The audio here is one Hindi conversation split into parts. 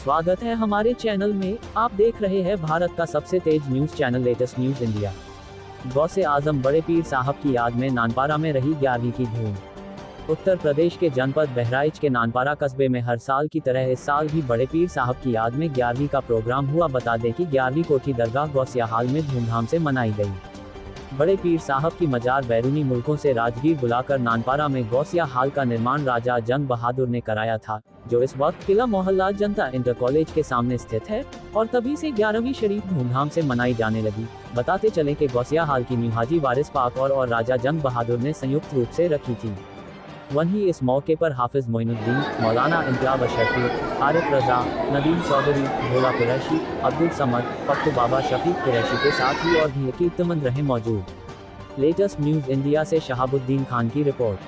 स्वागत है हमारे चैनल में। आप देख रहे हैं भारत का सबसे तेज news channel latest news India. Ghause Azam बड़े पीर साहब की याद में नानपारा में रही 11वीं की धूम। उत्तर प्रदेश के जनपद बहराइच के नानपारा कस्बे में हर साल की तरह इस साल भी बड़े पीर साहब की याद में 11वीं का प्रोग्राम हुआ। बता दें कि 11वीं कोठी दरगाह गौसिया हाल में धूमधाम से मनाई गई। बड़े पीर साहब की मजार बैरूनी मुल्कों से राजगीर बुलाकर नानपारा में गौसिया हाल का निर्माण राजा जंग बहादुर ने कराया था, जो इस वक्त किला मोहल्ला जनता इंटर कॉलेज के सामने स्थित है और तभी से 11वीं शरीफ धूमधाम से मनाई जाने लगी। बताते चले कि गौसिया हाल की नींव हाजी वारिस पाक और राजा जंग बहादुर ने संयुक्त रूप से रखी थी। वहीं इस मौके पर हाफिज मोइनुद्दीन, मौलाना इनकलाब अशरफी, आरिफ रजा, नदीम चौधरी, भोला कुरैशी, अब्दुल समद, पप्पू बाबा शफीक कुरैशी के साथ ही और भी कीर्तमंद रहे मौजूद। लेटेस्ट न्यूज इंडिया से शहाबुद्दीन खान की रिपोर्ट।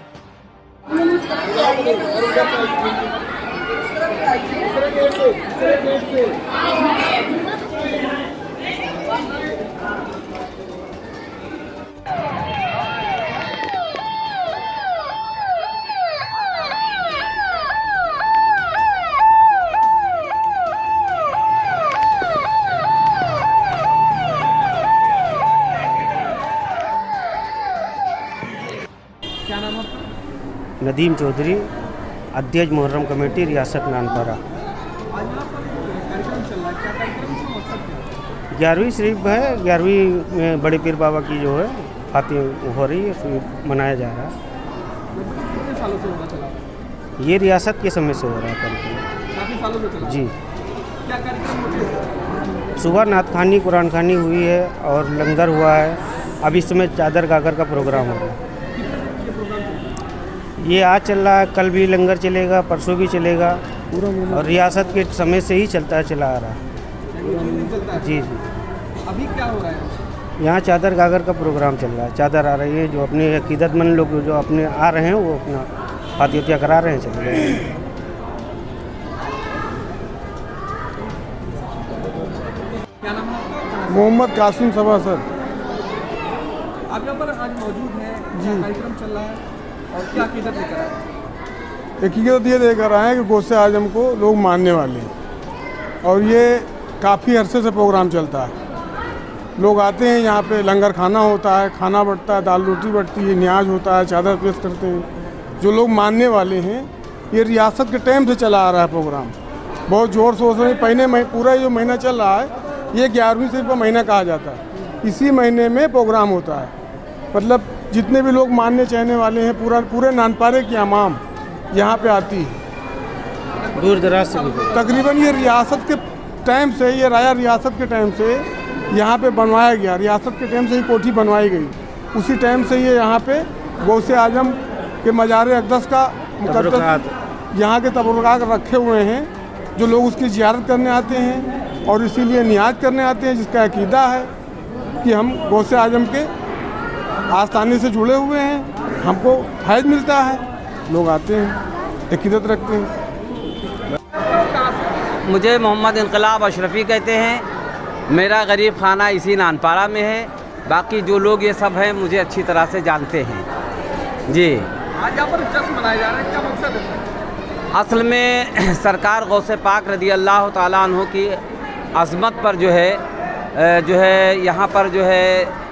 क्या नाम है? नदीम चौधरी, अध्यक्ष मुहर्रम कमेटी रियासत नानपारा। आज यहाँ पर कार्यक्रम चल रहा है, क्या कार्यक्रम से मकसद क्या है? 11वीं शरीफ है, 11वीं में बड़े पीर बाबा की जो है फातिह हो रही है, उसमें मनाया जा रहा है। कितने सालों से होगा चला? ये रियासत के समय से हो रहा है कार्यक्रम। काफ़ी सालों से चला? जी, क्या कार्यक्रम होते हैं? सुबह नात खानी कुरान खानी हुई है और लंगर हुआ है। अब इस समय चादर गागर का प्रोग्राम हो रहा है। ये प्रोग्राम चल रहा है? ये आज चल रहा है, कल भी लंगर चलेगा, परसों भी चलेगा और रियासत के समय से ही चला आ रहा है। ये 3 दिन चलता है? जी जी। अभी क्या हो रहा है? यहाँ चादर गागर का प्रोग्राम चल रहा है। चादर आ रही है, जो अपने अकीदतमंद लोग जो अपने आ रहे हैं वो अपना फातिहा करा रहे हैं, चले गए। क्या नाम है आपका? मोहम्मद कासिम सबा सर। आप यहाँ पर आज मौजूद हैं, क्या कार्यक्रम चल रहा है और क्या अकीदत लेकर आए हैं? हकीकत ये देकर आए हैं कि गौसे आजम को लोग मानने वाले हैं और ये काफ़ी अरसे से प्रोग्राम चलता है। लोग आते हैं, यहाँ पे लंगर खाना होता है, खाना बंटता है, दाल रोटी बंटती है, न्याज होता है, चादर पेश करते हैं। जो लोग मानने वाले हैं, ये रियासत के टाइम से चला आ रहा है प्रोग्राम, बहुत ज़ोर शोर से। पहले पूरा जो महीना चल रहा है ये 11वीं शरीफ का महीना कहा जाता है। इसी महीने में प्रोग्राम होता है। मतलब जितने भी लोग मानने चाहने वाले हैं, पूरे नानपारे की आवाम यहाँ पे आती है दूर दराज से भी। तकरीबन। ये रियासत के टाइम से, ये राया रियासत के टाइम से यहाँ पे बनवाया गया। रियासत के टाइम से ही कोठी बनवाई गई। उसी टाइम से ये यहाँ पे गौसे आजम के मजार अक़दस का मुक़द्दस यहाँ के तबरुकात रखे हुए हैं, जो लोग उसकी ज़ियारत करने आते हैं और इसीलिए नियाज करने आते हैं, जिसका अकीदा है कि हम गौसे आजम के आस्थाने से जुड़े हुए हैं, हमको फैज़ मिलता है, लोग आते हैं, अकीदत रखते हैं। मुझे मोहम्मद इनकलाब अशरफी कहते हैं। मेरा गरीब खाना इसी नानपारा में है। बाकी जो लोग ये सब हैं मुझे अच्छी तरह से जानते हैं जी। आज यहाँ पर जश्न मनाया जा रहा है, क्या मकसद है? असल में सरकार गौसे पाक रदी अल्लाह ताला अन्हु की अज़मत पर जो है यहाँ पर जो है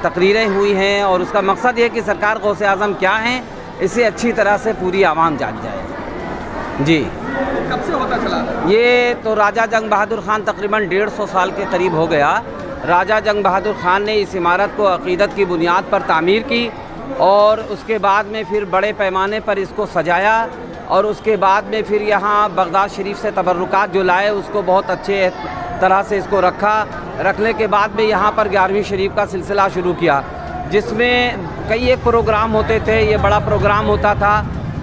तकरीरें हुई हैं और उसका मकसद ये कि सरकार गौसे आज़म क्या हैं इसे अच्छी तरह से पूरी आवाम जान जाए जी। कब से होता चला? ये तो राजा जंग बहादुर ख़ान तकरीबन 150 साल के करीब हो गया। राजा जंग बहादुर ख़ान ने इस इमारत को अक़ीदत की बुनियाद पर तामीर की और उसके बाद में फिर बड़े पैमाने पर इसको सजाया और उसके बाद में फिर यहाँ बगदाद शरीफ से तबर्रुकात जो लाए उसको बहुत अच्छे तरह से इसको रखने के बाद में यहाँ पर 11वीं शरीफ का सिलसिला शुरू किया, जिसमें कई एक प्रोग्राम होते थे। ये बड़ा प्रोग्राम होता था।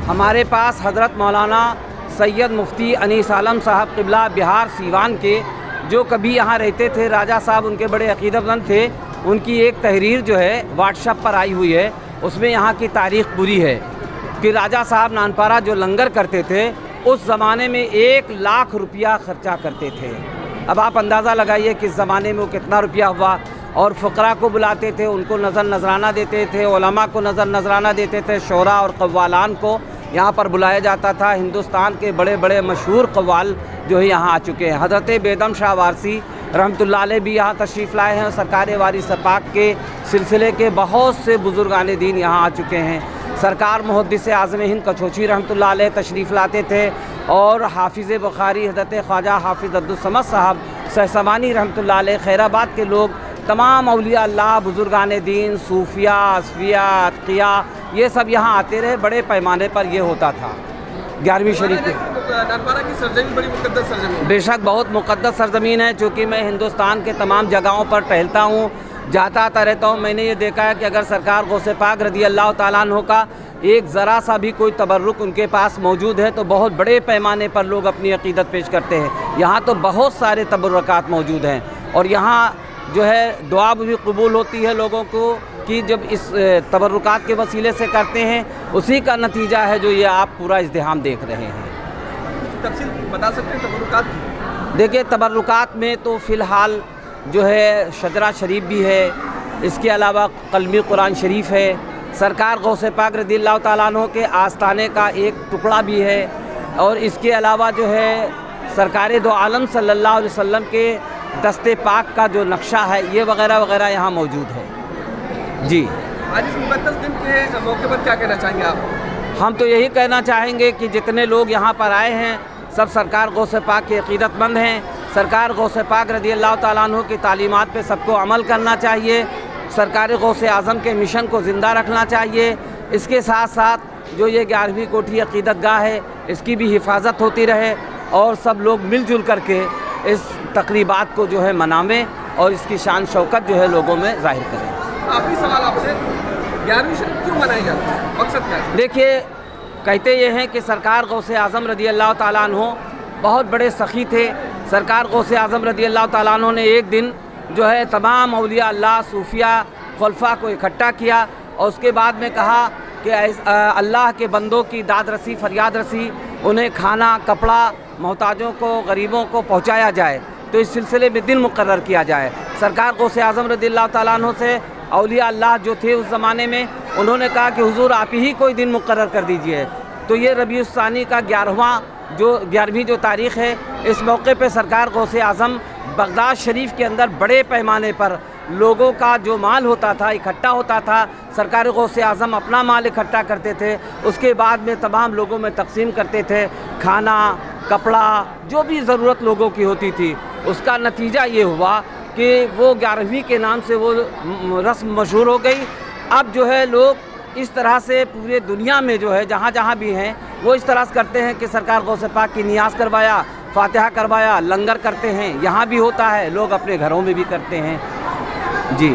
हमारे पास हज़रत मौलाना सैयद मुफ्ती अनीस आलम साहब क़िबला बिहार सीवान के, जो कभी यहाँ रहते थे, राजा साहब उनके बड़े अक़ीदतमंद थे। उनकी एक तहरीर जो है व्हाट्सएप पर आई हुई है, उसमें यहाँ की तारीख़ पूरी है कि राजा साहब नानपारा जो लंगर करते थे उस ज़माने में 1 लाख रुपया ख़र्चा करते थे। अब आप अंदाज़ा लगाइए कि इस ज़माने में वो कितना रुपया हुआ। और फ़ुक़रा को बुलाते थे, उनको नज़राना देते थे, उलमा को नज़राना देते थे, शोरा और कव्वालान को यहाँ पर बुलाया जाता था। हिंदुस्तान के बड़े बड़े मशहूर कव्वाल जो है यहाँ आ चुके हैं। हज़रत बेदम शाह वारसी रहमतुल्लाह अलैह भी यहाँ तशरीफ़ लाए हैं और सरकार वारिस पाक के सिलसिले के बहुत से बुज़ुर्गान दीन यहाँ आ चुके हैं। सरकार मुहद्दिस आज़म हिंद कछोची रहमतुल्लाह अलैह तशरीफ़ लाते थे और हाफिज़ बुखारी हज़रत ख्वाजा हाफिज़ अब्दुल-समद साहब सहसवानी रहमतुल्लाह अलैह, खैराबाद के लोग, तमाम औलिया अल्लाह, बुज़ुर्गान दीन, सूफिया, असफिया, अतकिया, ये सब यहाँ आते रहे। बड़े पैमाने पर ये होता था। 11वीं शरीफ के नानपारा की सरजमीन बड़ी मुक़द्दस सरजमीन है। बेशक बहुत मुक़द्दस सरजमीन है, चूँकि मैं हिंदुस्तान के तमाम जगहों पर टहलता हूँ, जाता आता रहता हूँ। मैंने ये देखा है कि अगर सरकार गौसे पाक रज़ी अल्लाह ताला अन्हु का एक ज़रा सा भी कोई तबर्रुक उनके पास मौजूद है तो बहुत बड़े पैमाने पर लोग अपनी अक़ीदत पेश करते हैं। यहाँ तो बहुत सारे तबर्रुकात मौजूद हैं और यहाँ जो है दुआ भी कबूल होती है लोगों को कि जब इस तबर्रुकात के वसीले से करते हैं, उसी का नतीजा है जो ये आप पूरा इज़्दिहाम देख रहे हैं। तफसील बता सकते हैं तबर्रुकात की? देखिए, तबर्रुकात में तो फ़िलहाल जो है शजरा शरीफ भी है, इसके अलावा कलमी कुरान शरीफ है, सरकार गौसे पाक रज़ियल्लाहु ताला अन्हु के आस्ताने का एक टुकड़ा भी है और इसके अलावा जो है सरकार दो आलम सल्लल्लाहु अलैहि वसल्लम के दस्ते पाक का जो नक्शा है, ये वगैरह वगैरह यहाँ मौजूद है। जी, आज इस मुक़द्दस दिन के मौके पर क्या कहना चाहेंगे आप? हम तो यही कहना चाहेंगे कि जितने लोग यहाँ पर आए हैं सब सरकार गौसे पाक के अक़ीदतमंद हैं। सरकार गौसे पाक रज़ियल्लाहु ताला अन्हु की तालीमात पे सबको अमल करना चाहिए। सरकार गौसे आज़म के मिशन को ज़िंदा रखना चाहिए। इसके साथ साथ जो ये 11वीं कोठी अक़ीदत गाह है, इसकी भी हिफाजत होती रहे और सब लोग मिलजुल करके इस तक़रीबात को जो है मनावें और इसकी शान शौकत जो है लोगों में ज़ाहिर करें। आखिरी सवाल आपसे, 11वीं शरीफ क्यों मनाई जाती है, मकसद क्या है? देखिए, कहते ये हैं कि सरकार गौसे आज़म रज़ियल्लाहु ताला अन्हु बहुत बड़े सखी थे। सरकार गौसे आज़म रज़ियल्लाहु ताला अन्हु ने एक दिन जो है तमाम औलिया अल्लाह, सूफिया, खुलफा को इकट्ठा किया और उसके बाद में कहा कि अल्लाह के बंदों की दाद रसी, फरियाद रसी, उन्हें खाना, कपड़ा, मोहताजों को, गरीबों को पहुँचाया जाए। तो इस सिलसिले में दिन मुकर्रर किया जाए। सरकार गौसे आज़म रज़ियल्लाहु ताला अन्हु से औलिया अल्लाह जो थे उस ज़माने में, उन्होंने कहा कि हुजूर आप ही कोई दिन मुकर्रर कर दीजिए। तो ये रबीउल सानी का 11वीं जो तारीख़ है, इस मौके पे सरकार गौसे आज़म बगदाद शरीफ के अंदर बड़े पैमाने पर लोगों का जो माल होता था इकट्ठा होता था। सरकार गौसे आज़म अपना माल इकट्ठा करते थे, उसके बाद में तमाम लोगों में तकसीम करते थे, खाना, कपड़ा, जो भी ज़रूरत लोगों की होती थी। उसका नतीजा ये हुआ कि वो 11वीं के नाम से वो रस्म मशहूर हो गई। अब जो है लोग इस तरह से पूरे दुनिया में जो है जहाँ जहाँ भी हैं वो इस तरह से करते हैं कि सरकार गौसे पाक की नियाज़ करवाया, फातिहा करवाया, लंगर करते हैं। यहाँ भी होता है, लोग अपने घरों में भी करते हैं। जी।